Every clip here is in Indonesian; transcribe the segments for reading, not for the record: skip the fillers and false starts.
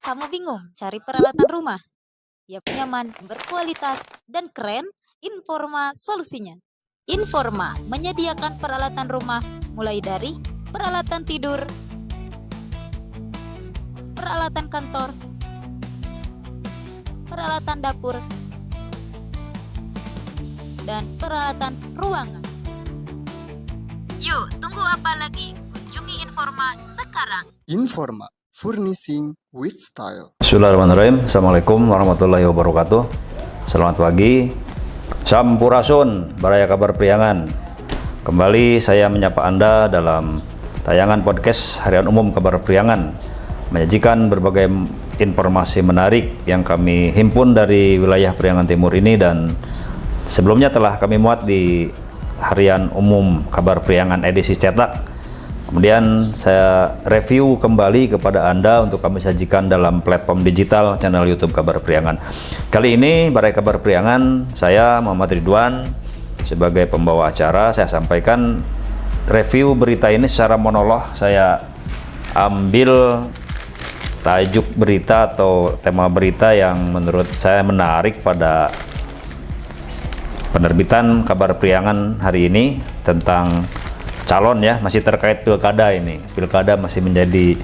Kamu bingung cari peralatan rumah? Yang nyaman, berkualitas, dan keren? Informa solusinya. Informa menyediakan peralatan rumah mulai dari peralatan tidur, peralatan kantor, peralatan dapur, dan peralatan ruangan. Yuk, tunggu apa lagi? Kunjungi Informa sekarang. Informa, furnishing with style. Bismillahirrahmanirrahim. Assalamualaikum warahmatullahi wabarakatuh. Selamat pagi. Sampurasun, Baraya Kabar Priangan. Kembali saya menyapa Anda dalam tayangan podcast Harian Umum Kabar Priangan, menyajikan berbagai informasi menarik yang kami himpun dari wilayah Priangan Timur ini, dan sebelumnya telah kami muat di Harian Umum Kabar Priangan edisi cetak. Kemudian saya review kembali kepada Anda untuk kami sajikan dalam platform digital channel YouTube Kabar Priangan. Kali ini Baraya Kabar Priangan, saya Muhammad Ridwan sebagai pembawa acara. Saya sampaikan review berita ini secara monolog. Saya ambil tajuk berita atau tema berita yang menurut saya menarik pada penerbitan Kabar Priangan hari ini tentang calon, ya, masih terkait pilkada ini. Pilkada masih menjadi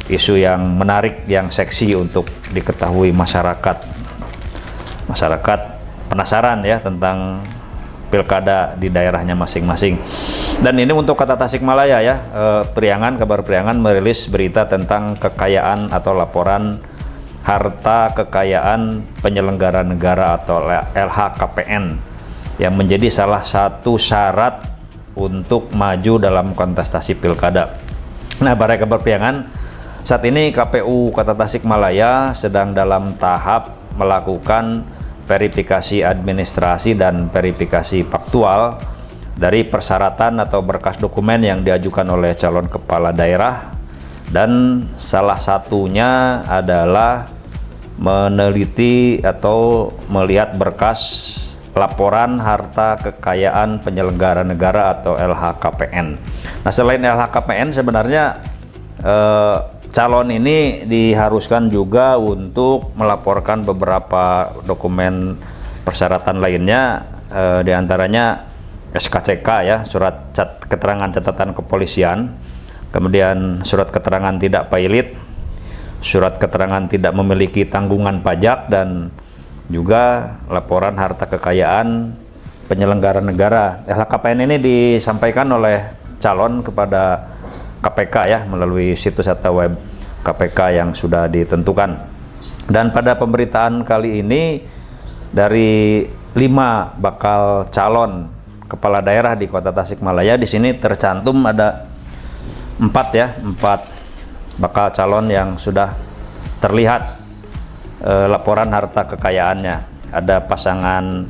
isu yang menarik, yang seksi untuk diketahui masyarakat. Masyarakat penasaran ya tentang pilkada di daerahnya masing-masing. Dan ini untuk Kota Tasikmalaya ya, Priangan, Kabar Priangan merilis berita tentang kekayaan atau laporan harta kekayaan penyelenggara negara atau LHKPN yang menjadi salah satu syarat untuk maju dalam kontestasi pilkada. Nah, Baraya Kabar Priangan, saat ini KPU Kota Tasikmalaya sedang dalam tahap melakukan verifikasi administrasi dan verifikasi faktual dari persyaratan atau berkas dokumen yang diajukan oleh calon kepala daerah, dan salah satunya adalah meneliti atau melihat berkas laporan harta kekayaan penyelenggara negara atau LHKPN. Nah, selain LHKPN sebenarnya calon ini diharuskan juga untuk melaporkan beberapa dokumen persyaratan lainnya, diantaranya SKCK ya, surat keterangan catatan kepolisian, kemudian surat keterangan tidak pailit, surat keterangan tidak memiliki tanggungan pajak, dan juga laporan harta kekayaan penyelenggara negara. LHKPN ini disampaikan oleh calon kepada KPK ya, melalui situs atau web KPK yang sudah ditentukan. Dan pada pemberitaan kali ini, dari 5 bakal calon kepala daerah di Kota Tasikmalaya, di sini tercantum ada 4 bakal calon yang sudah terlihat laporan harta kekayaannya. Ada pasangan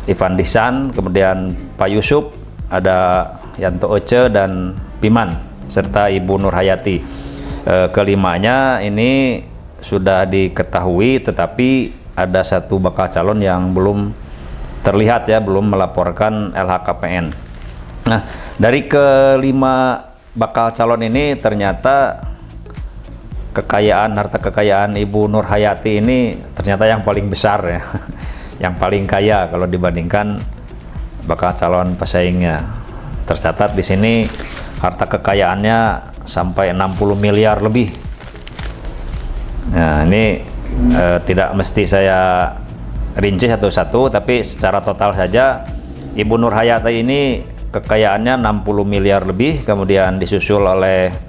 Ivan Disan, kemudian Pak Yusuf, ada Yanto Oce dan Piman, serta Ibu Nur Hayati. Kelimanya ini sudah diketahui, tetapi ada 1 bakal calon yang belum terlihat ya, belum melaporkan LHKPN. Nah, dari ke-5 bakal calon ini ternyata harta kekayaan Ibu Nur Hayati ini ternyata yang paling besar ya, yang paling kaya kalau dibandingkan bakal calon pesaingnya. Tercatat di sini harta kekayaannya sampai 60 miliar lebih. Nah, ini tidak mesti saya rinci satu-satu, tapi secara total saja Ibu Nur Hayati ini kekayaannya 60 miliar lebih, kemudian disusul oleh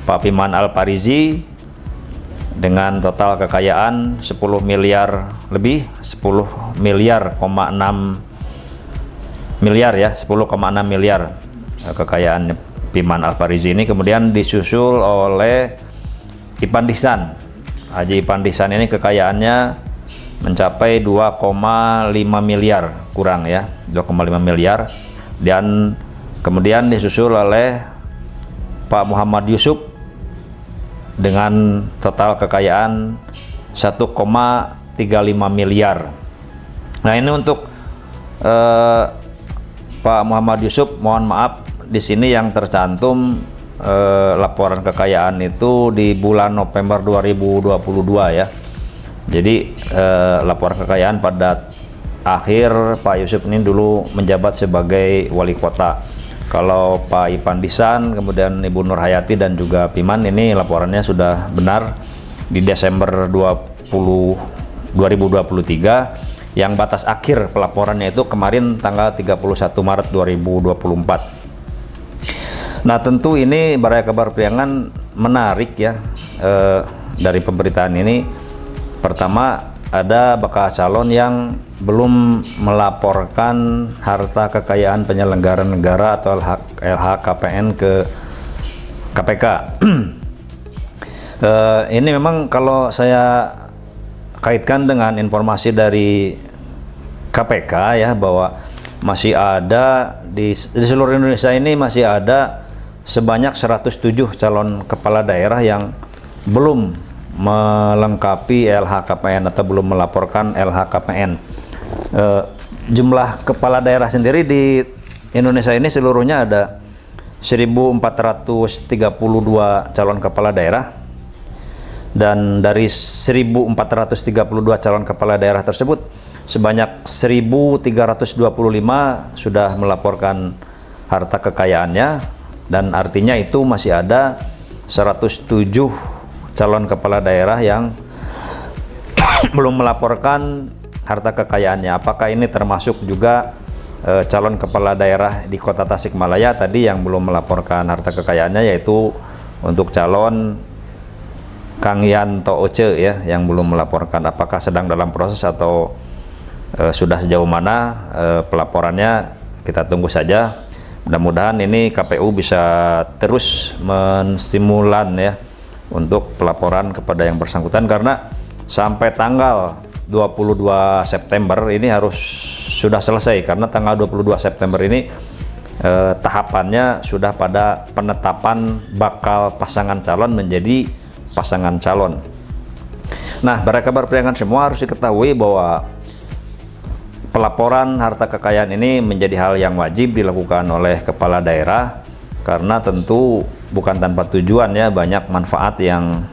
Pak Piman Al-Farizi dengan total kekayaan 10 miliar lebih, 10 miliar, 6 miliar ya, 10,6 miliar kekayaan Piman Al-Farizi ini. Kemudian disusul oleh Ipan Disan. Haji Ipan Disan ini kekayaannya mencapai 2,5 miliar kurang ya, 2,5 miliar. Dan kemudian disusul oleh Pak Muhammad Yusuf dengan total kekayaan 1,35 miliar. Nah, ini untuk Pak Muhammad Yusuf, mohon maaf di sini yang tercantum laporan kekayaan itu di bulan November 2022 ya. Jadi laporan kekayaan pada akhir Pak Yusuf ini dulu menjabat sebagai wali kota. Kalau Pak Ivan Disan, kemudian Ibu Nur Hayati dan juga Piman, ini laporannya sudah benar di Desember 2023, yang batas akhir pelaporannya itu kemarin tanggal 31 Maret 2024. Nah, tentu ini Balai Kabar Priangan menarik ya dari pemberitaan ini. Pertama, ada bakal calon yang belum melaporkan harta kekayaan penyelenggara negara atau LHKPN ke KPK. Ini memang kalau saya kaitkan dengan informasi dari KPK ya, bahwa masih ada di seluruh Indonesia ini masih ada sebanyak 107 calon kepala daerah yang belum melengkapi LHKPN atau belum melaporkan LHKPN. Jumlah kepala daerah sendiri di Indonesia ini seluruhnya ada 1.432 calon kepala daerah, dan dari 1.432 calon kepala daerah tersebut sebanyak 1.325 sudah melaporkan harta kekayaannya, dan artinya itu masih ada 107 calon kepala daerah yang belum melaporkan harta kekayaannya. Apakah ini termasuk juga calon kepala daerah di Kota Tasikmalaya tadi yang belum melaporkan harta kekayaannya, yaitu untuk calon Kang Yanto Oce ya, yang belum melaporkan. Apakah sedang dalam proses atau sudah sejauh mana pelaporannya, kita tunggu saja. Mudah-mudahan ini KPU bisa terus menstimulan ya untuk pelaporan kepada yang bersangkutan, karena sampai tanggal 22 September ini harus sudah selesai, karena tanggal 22 September ini tahapannya sudah pada penetapan bakal pasangan calon menjadi pasangan calon. Nah, Balai Kabar Priangan semua harus diketahui bahwa pelaporan harta kekayaan ini menjadi hal yang wajib dilakukan oleh kepala daerah, karena tentu bukan tanpa tujuan ya, banyak manfaat yang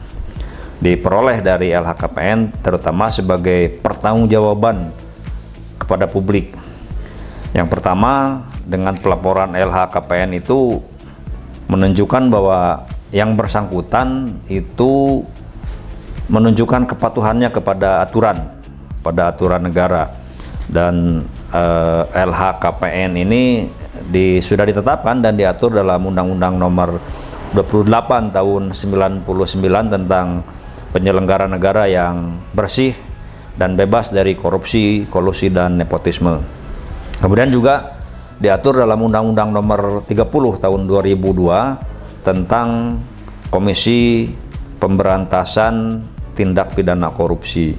diperoleh dari LHKPN, terutama sebagai pertanggungjawaban kepada publik. Yang pertama, dengan pelaporan LHKPN itu menunjukkan bahwa yang bersangkutan itu menunjukkan kepatuhannya kepada aturan negara, dan LHKPN ini sudah ditetapkan dan diatur dalam Undang-Undang Nomor 28 tahun 99 tentang penyelenggara negara yang bersih dan bebas dari korupsi, kolusi, dan nepotisme. Kemudian juga diatur dalam Undang-Undang Nomor 30 tahun 2002 tentang Komisi Pemberantasan Tindak Pidana Korupsi,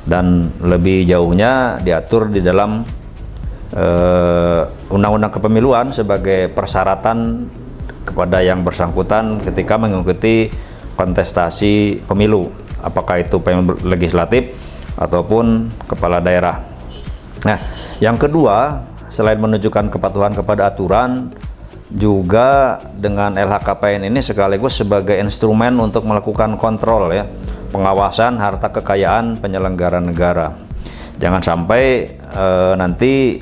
dan lebih jauhnya diatur di dalam Undang-Undang Kepemiluan sebagai persyaratan kepada yang bersangkutan ketika mengikuti kontestasi pemilu, apakah itu pemilu legislatif ataupun kepala daerah. Nah, yang kedua, selain menunjukkan kepatuhan kepada aturan, juga dengan LHKPN ini sekaligus sebagai instrumen untuk melakukan kontrol ya, pengawasan harta kekayaan penyelenggara negara. Jangan sampai nanti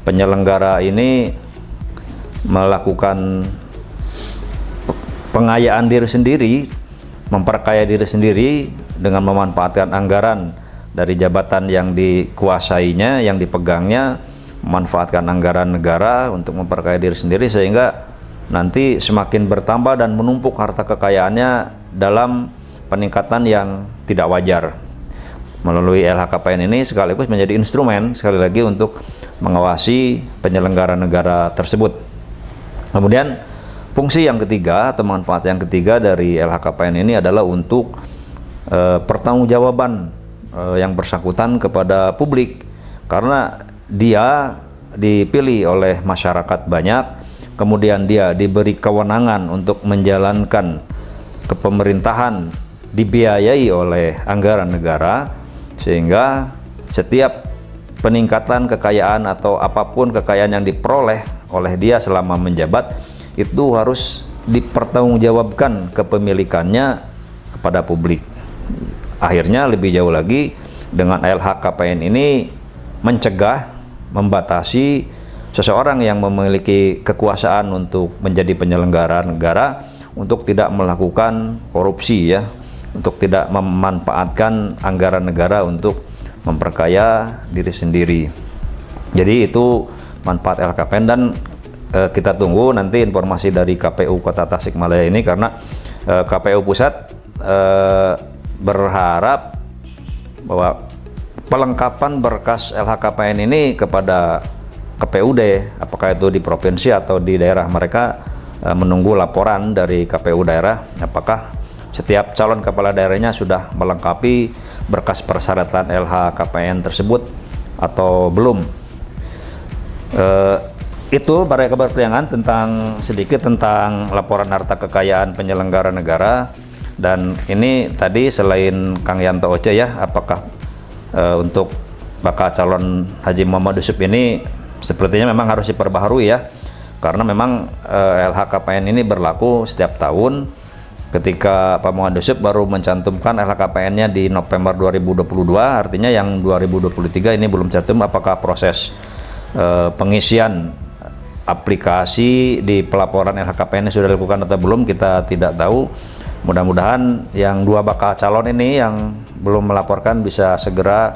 penyelenggara ini melakukan pengayaan diri sendiri, memperkaya diri sendiri dengan memanfaatkan anggaran dari jabatan yang dikuasainya, yang dipegangnya, memanfaatkan anggaran negara untuk memperkaya diri sendiri, sehingga nanti semakin bertambah dan menumpuk harta kekayaannya dalam peningkatan yang tidak wajar. Melalui LHKPN ini sekaligus menjadi instrumen sekali lagi untuk mengawasi penyelenggara negara tersebut. Kemudian fungsi yang ketiga atau manfaat yang ketiga dari LHKPN ini adalah untuk pertanggungjawaban yang bersangkutan kepada publik, karena dia dipilih oleh masyarakat banyak, kemudian dia diberi kewenangan untuk menjalankan kepemerintahan dibiayai oleh anggaran negara, sehingga setiap peningkatan kekayaan atau apapun kekayaan yang diperoleh oleh dia selama menjabat itu harus dipertanggungjawabkan kepemilikannya kepada publik. Akhirnya lebih jauh lagi dengan LHKPN ini mencegah, membatasi seseorang yang memiliki kekuasaan untuk menjadi penyelenggara negara untuk tidak melakukan korupsi ya, untuk tidak memanfaatkan anggaran negara untuk memperkaya diri sendiri. Jadi itu manfaat LHKPN, dan kita tunggu nanti informasi dari KPU Kota Tasikmalaya ini, karena KPU Pusat berharap bahwa pelengkapan berkas LHKPN ini kepada KPUD, apakah itu di provinsi atau di daerah, mereka menunggu laporan dari KPU daerah apakah setiap calon kepala daerahnya sudah melengkapi berkas persyaratan LHKPN tersebut atau belum. Itu para kabar persidangan sedikit tentang laporan harta kekayaan penyelenggara negara. Dan ini tadi selain Kang Yanto Oce ya, apakah untuk bakal calon Haji Muhammad Yusuf ini sepertinya memang harus diperbaharui ya, karena memang LHKPN ini berlaku setiap tahun. Ketika Pak Muhammad Yusuf baru mencantumkan LHKPN-nya di November 2022, artinya yang 2023 ini belum cantum. Apakah proses pengisian aplikasi di pelaporan LHKPN sudah dilakukan atau belum, kita tidak tahu. Mudah-mudahan yang dua bakal calon ini yang belum melaporkan bisa segera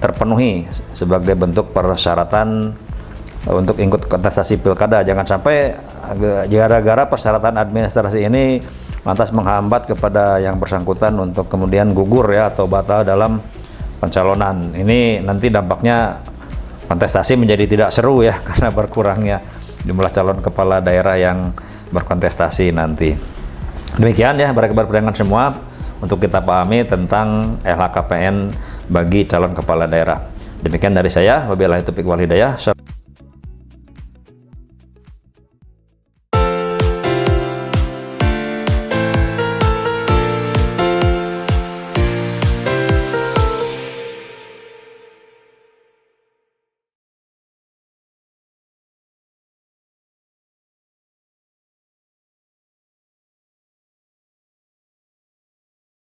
terpenuhi sebagai bentuk persyaratan untuk ikut kontestasi pilkada. Jangan sampai gara-gara persyaratan administrasi ini lantas menghambat kepada yang bersangkutan untuk kemudian gugur ya atau batal dalam pencalonan. Ini nanti dampaknya kontestasi menjadi tidak seru ya, karena berkurangnya jumlah calon kepala daerah yang berkontestasi nanti. Demikian ya para kabar persidangan semua untuk kita pahami tentang LHKPN bagi calon kepala daerah. Demikian dari saya, wabillahi taufiq wal hidayah.